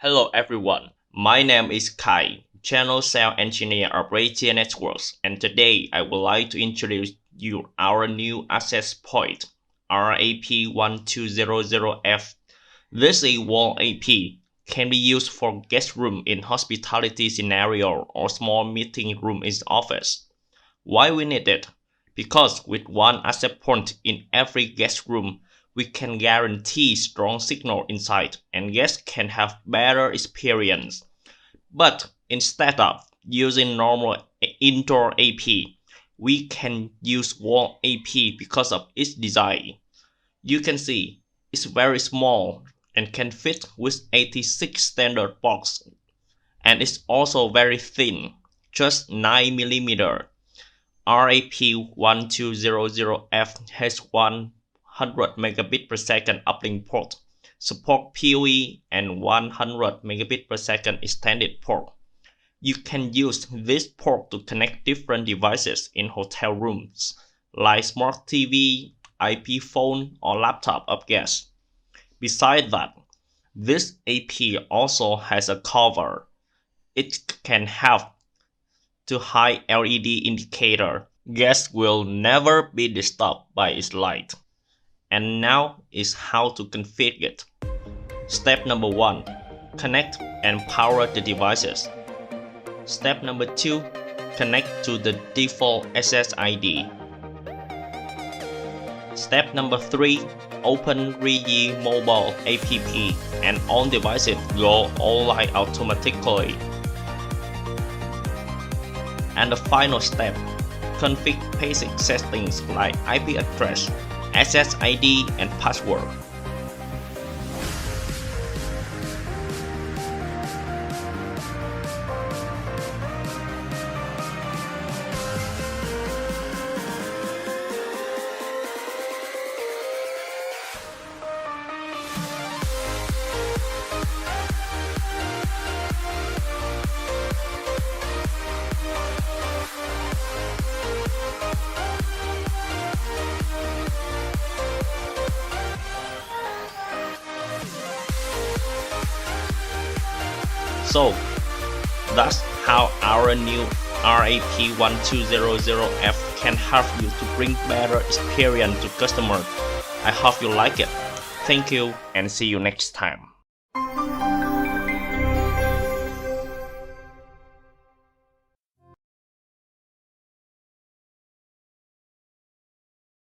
Hello everyone, my name is Kai, Channel Cell Engineer of RAP Networks, and today I would like to introduce you our new access point, RAP1200F. This is wall AP, can be used for guest room in hospitality scenario or small meeting room in office. Why we need it? Because with one access point in every guest room, we can guarantee strong signal inside and guests can have better experience. But instead of using normal indoor AP, we can use wall AP because of its design. You can see it's very small and can fit with 86 standard box, and it's also very thin, just 9mm. RAP1200F has 100 megabit per second uplink port, support PoE and 100 megabit per second extended port. You can use this port to connect different devices in hotel rooms, like smart TV, IP phone, or laptop of guests. Besides that, this AP also has a cover. It can have to high LED indicator. Guests will never be disturbed by its light. And now is how to configure it. Step number 1. Connect and power the devices. Step number 2. Connect to the default SSID. Step number 3. Open RE mobile app and all devices go online automatically. And the final step, configure basic settings like IP address, SSID, and password. So that's how our new RAP1200F can help you to bring better experience to customers. I hope you like it. Thank you and see you next time.